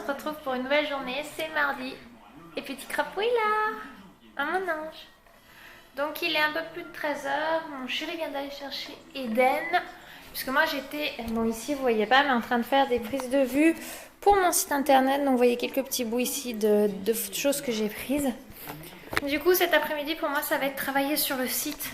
se retrouve pour une nouvelle journée, c'est mardi. Et petit crapaud est là, à mon ange. Donc il est un peu plus de 13 heures. Mon chéri vient d'aller chercher Eden. Puisque moi j'étais, bon ici vous voyez pas, mais en train de faire des prises de vue pour mon site internet. Donc vous voyez quelques petits bouts ici de choses que j'ai prises. Du coup cet après-midi pour moi ça va être travailler sur le site.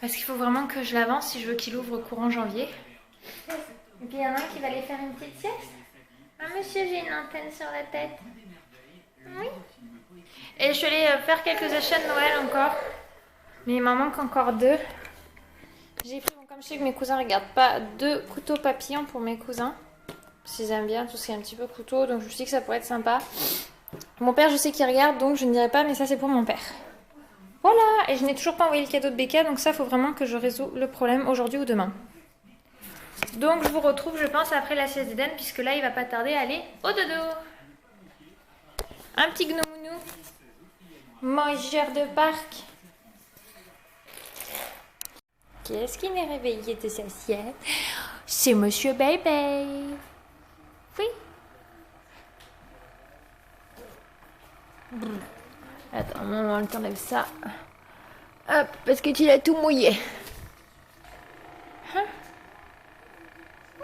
Parce qu'il faut vraiment que je l'avance si je veux qu'il ouvre courant janvier. Et puis il y en a un qui va aller faire une petite sieste. Ah monsieur, j'ai une antenne sur la tête. Oui. Et je suis allée faire quelques achats de Noël encore. Mais il m'en manque encore 2. J'ai pris, bon, comme je sais que mes cousins ne regardent pas, 2 couteaux papillons pour mes cousins. Parce qu'ils aiment bien tout ce qui est un petit peu couteau. Donc je me suis dit que ça pourrait être sympa. Mon père, je sais qu'il regarde, donc je ne dirai pas, mais ça c'est pour mon père. Voilà. Et je n'ai toujours pas envoyé le cadeau de Becca. Donc ça, il faut vraiment que je résous le problème aujourd'hui ou demain. Donc je vous retrouve, je pense, après la sieste d'Eden, puisque là, il va pas tarder à aller au dodo. Un petit gnomounou, mangeur de parc. Qui est-ce qui m'est réveillé de sa sieste? C'est Monsieur Bébé. Oui. Brr. Attends, maman, t'enlève ça. Hop, parce que tu l'as tout mouillé. Hein?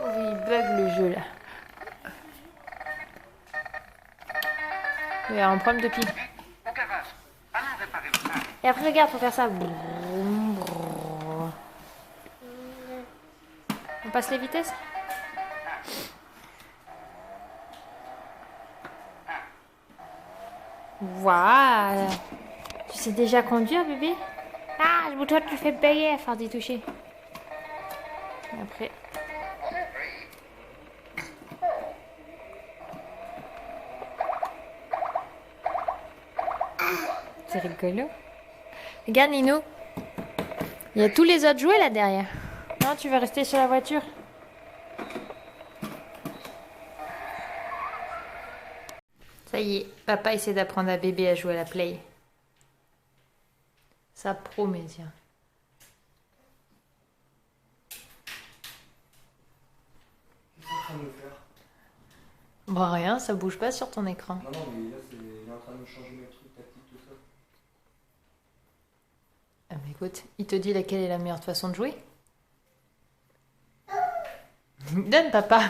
Oh, il bug le jeu là. Il y a un problème de pile. Et après, regarde, faut faire ça. On passe les vitesses? Voilà. Tu sais déjà conduire, bébé? Ah, toi, tu fais payer à faire d'y toucher. Et après. C'est rigolo. Regarde, Nino. Il y a tous les autres jouets là derrière. Non, tu veux rester sur la voiture? Ça y est, papa essaie d'apprendre à bébé à jouer à la play. Ça promet, tiens. Qu'est-ce qu'il est en train de me faire? Bon, rien, ça bouge pas sur ton écran. Non, non, mais là, il est en train de me changer mes trucs tactiques, tout ça. Ah, mais écoute, il te dit laquelle est la meilleure façon de jouer? Donne, papa.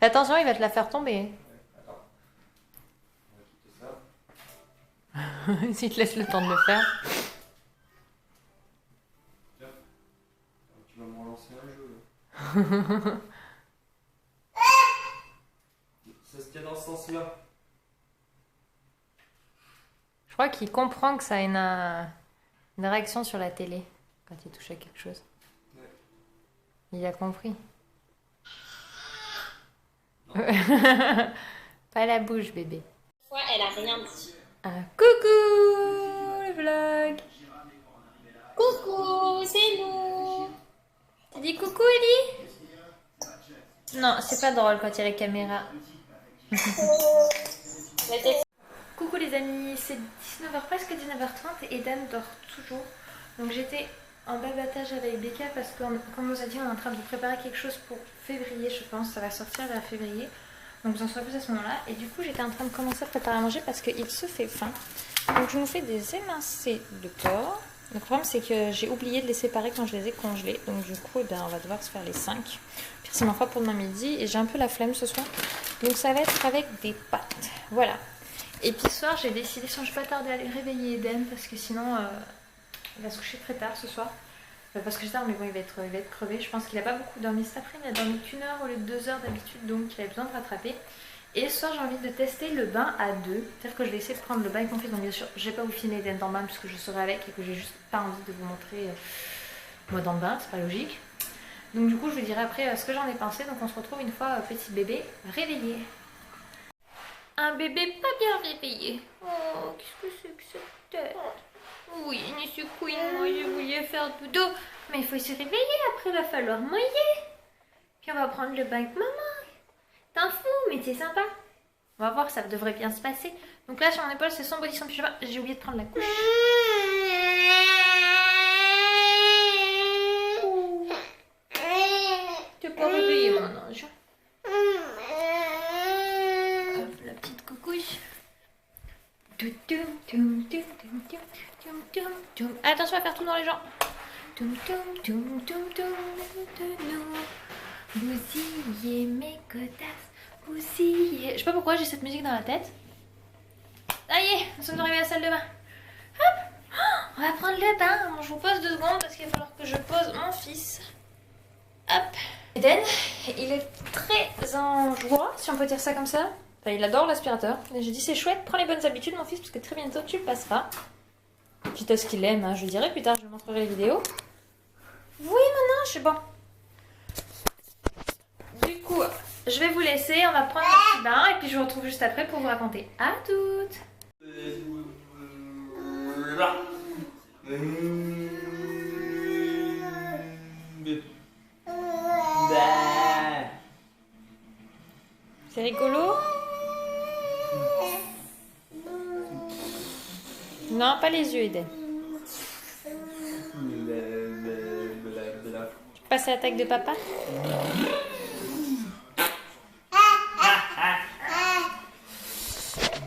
Attention, il va te la faire tomber. Ouais, attends. On va quitter ça. S'il te laisse le temps de le faire. Tiens. Tu vas me relancer un jeu, là. Ça se tient dans ce sens-là. Je crois qu'il comprend que ça a une réaction sur la télé quand il touche à quelque chose. Ouais. Il a compris. Non. Pas la bouche, bébé. Ouais, elle a rien dit. Ah, coucou le vlog. Coucou, c'est nous. Tu dis coucou, Ellie? Non, c'est pas drôle quand il y a la caméra. Coucou les amis, c'est 19h, presque 19h30 et Eden dort toujours. Donc j'étais en babattage avec Becca parce que, comme on nous a dit, on est en train de préparer quelque chose pour février, je pense. Ça va sortir vers février. Donc vous en saurez plus à ce moment-là. Et du coup, j'étais en train de commencer à préparer à manger parce qu'il se fait faim. Donc je nous fais des émincés de porc. Le problème, c'est que j'ai oublié de les séparer quand je les ai congelés. Donc du coup, on va devoir se faire les 5. Puis c'est ma foi pour demain midi et j'ai un peu la flemme ce soir. Donc ça va être avec des pâtes. Voilà. Et puis ce soir, j'ai décidé, sans je pas tarder à aller réveiller Eden parce que sinon, il va se coucher très tard ce soir. Parce que c'est tard, mais bon, il va être crevé. Je pense qu'il a pas beaucoup dormi cet après-midi. Il a dormi qu'1 heure au lieu de 2 heures d'habitude, donc il avait besoin de rattraper. Et ce soir, j'ai envie de tester le bain à 2. C'est-à-dire que je vais essayer de prendre le bain avec mon fils. Donc bien sûr, je vais pas vous filmer Eden dans le bain puisque je serai avec et que j'ai juste pas envie de vous montrer moi dans le bain, c'est pas logique. Donc du coup, je vous dirai après ce que j'en ai pensé. Donc on se retrouve une fois petit bébé réveillé. Un bébé pas bien réveillé. Oh, qu'est-ce que c'est que cette tête? Oui, Monsieur Queen, moi je voulais faire dodo. Mais il faut se réveiller, après il va falloir mouiller. Puis on va prendre le bain avec maman. T'en fous, mais c'est sympa. On va voir, ça devrait bien se passer. Donc là, sur mon épaule, c'est son body, son pyjama. J'ai oublié de prendre la couche. Tu peux réveiller mon ange. Attention à faire tout dans les jambes. Bousillez mes godasses, bousillez. Je sais pas pourquoi j'ai cette musique dans la tête. Ça y est, nous sommes arrivés à la salle de bain. Hop, on va prendre le bain. Bon, je vous pose 2 secondes parce qu'il va falloir que je pose mon fils. Hop. Eden, il est très en joie, si on peut dire ça comme ça. Enfin, il adore l'aspirateur. Et j'ai dit c'est chouette, prends les bonnes habitudes mon fils parce que très bientôt tu le passeras. Quitte à ce qu'il aime, hein, je dirai plus tard, je lui montrerai les vidéos. Oui, maintenant, je suis bon. Du coup, je vais vous laisser, on va prendre un petit bain et puis je vous retrouve juste après pour vous raconter. À toutes. C'est rigolo? Non, pas les yeux, Eden. Tu passes à l'attaque de papa?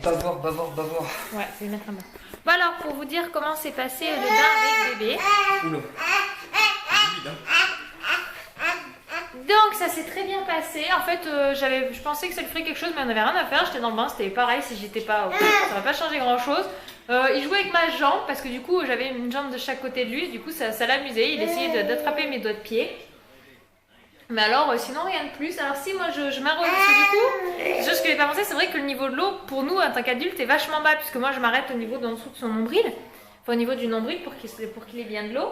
Bavard, bavard, bavard. Ouais, je vais mettre un bain. Bon alors, pour vous dire comment s'est passé le bain avec bébé. Oula. Donc ça s'est très bien passé. En fait, je pensais que ça lui ferait quelque chose, mais on n'avait rien à faire. J'étais dans le bain, c'était pareil si j'étais pas au ça n'aurait pas changé grand chose. Il jouait avec ma jambe parce que du coup j'avais une jambe de chaque côté de lui. Du coup ça l'amusait. Il essayait d'attraper mes doigts de pied. Mais alors sinon rien de plus. Alors si moi je m'arrose parce que du coup, chose que je n'avais pas pensé, c'est vrai que le niveau de l'eau pour nous en tant qu'adulte est vachement bas puisque moi je m'arrête au niveau d'en dessous de son nombril. Enfin au niveau du nombril pour qu'il ait bien de l'eau.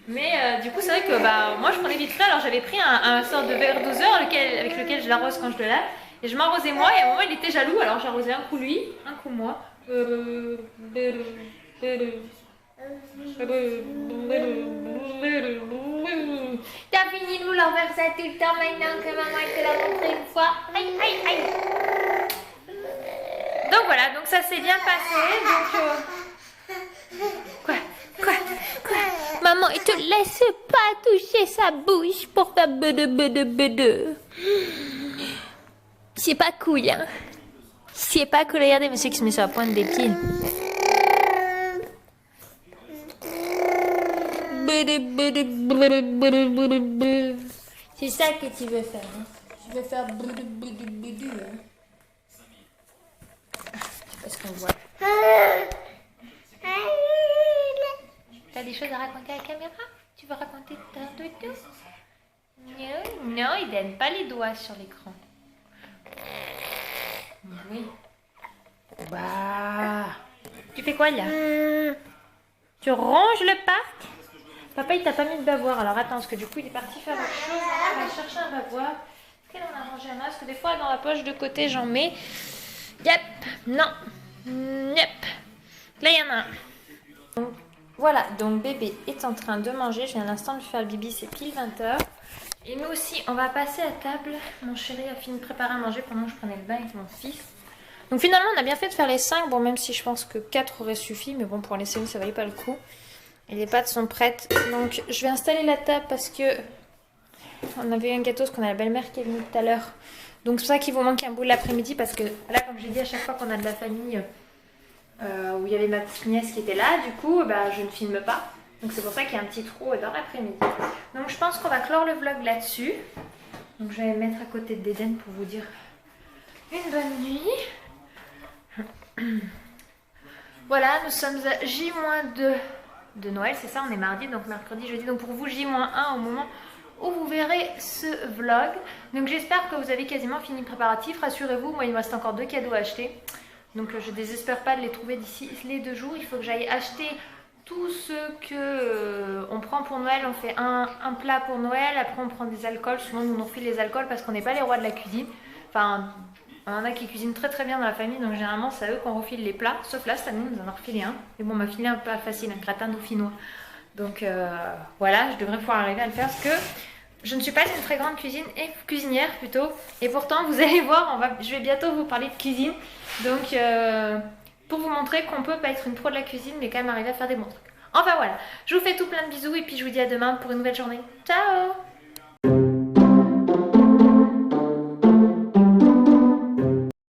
Mais du coup c'est vrai que moi je prenais vite fait, alors j'avais pris un sorte de verre doseur avec lequel je l'arrose quand je le lave. Et je m'arrosais moi et à un moment il était jaloux, alors j'arrosais un coup lui, un coup moi. T'as fini nous leur faire ça tout le temps maintenant que maman te l'a montré une fois. Aïe aïe aïe. Donc voilà, donc ça s'est bien passé. Donc Quoi? Maman, il te laisse pas toucher sa bouche pour faire bede. C'est pas cool, hein? C'est pas cool, regardez monsieur qui se met sur la pointe des pieds. C'est ça que tu veux faire, hein? Tu veux faire hein? Je sais pas ce qu'on voit. T'as des choses à raconter à la caméra? Tu veux raconter ta dodo? Non, il n'aime pas les doigts sur l'écran. Oui. Bah. Tu fais quoi là? Tu ranges le parc? Papa il t'a pas mis de bavoir, alors attends, parce que du coup il est parti faire autre chose. On va chercher un bavoir. Est-ce qu'elle en a rangé un? Parce que des fois dans la poche de côté j'en mets. Yep, non. Yep. Là il y en a un. Donc, voilà, donc bébé est en train de manger. Je viens à l'instant de lui faire le bibi, c'est pile 20h. Et nous aussi, on va passer à table. Mon chéri a fini de préparer à manger pendant que je prenais le bain avec mon fils. Donc finalement, on a bien fait de faire les 5. Bon, même si je pense que 4 aurait suffi. Mais bon, pour les séries, ça valait pas le coup. Et les pâtes sont prêtes. Donc je vais installer la table parce que on avait eu un gâteau, parce qu'on a la belle-mère qui est venue tout à l'heure. Donc c'est pour ça qu'il vous manque un bout de l'après-midi. Parce que là, comme j'ai dit, à chaque fois qu'on a de la famille... où il y avait ma petite nièce qui était là, du coup je ne filme pas, donc c'est pour ça qu'il y a un petit trou dans l'après-midi. Donc je pense qu'on va clore le vlog là-dessus. Donc je vais me mettre à côté d'Eden pour vous dire une bonne nuit. Voilà, nous sommes à J-2 de Noël, c'est ça, on est mardi, donc mercredi, jeudi, donc pour vous J-1 au moment où vous verrez ce vlog. Donc j'espère que vous avez quasiment fini le préparatif, rassurez-vous, moi il me reste encore 2 cadeaux à acheter. Donc je ne désespère pas de les trouver d'ici les 2 jours. Il faut que j'aille acheter tout ce que on prend pour Noël. On fait un plat pour Noël, après on prend des alcools. Souvent nous on file les alcools parce qu'on n'est pas les rois de la cuisine. Enfin, on en a qui cuisinent très très bien dans la famille, donc généralement c'est à eux qu'on refile les plats. Sauf là, cette année on nous en a refilé un. Mais bon, on m'a filé un plat facile, un gratin dauphinois. Donc voilà, je devrais pouvoir arriver à le faire parce que je ne suis pas une très grande cuisinière plutôt. Et pourtant, vous allez voir, je vais bientôt vous parler de cuisine. Donc, pour vous montrer qu'on peut pas être une pro de la cuisine, mais quand même arriver à faire des bons trucs. Enfin voilà, je vous fais tout plein de bisous et puis je vous dis à demain pour une nouvelle journée. Ciao!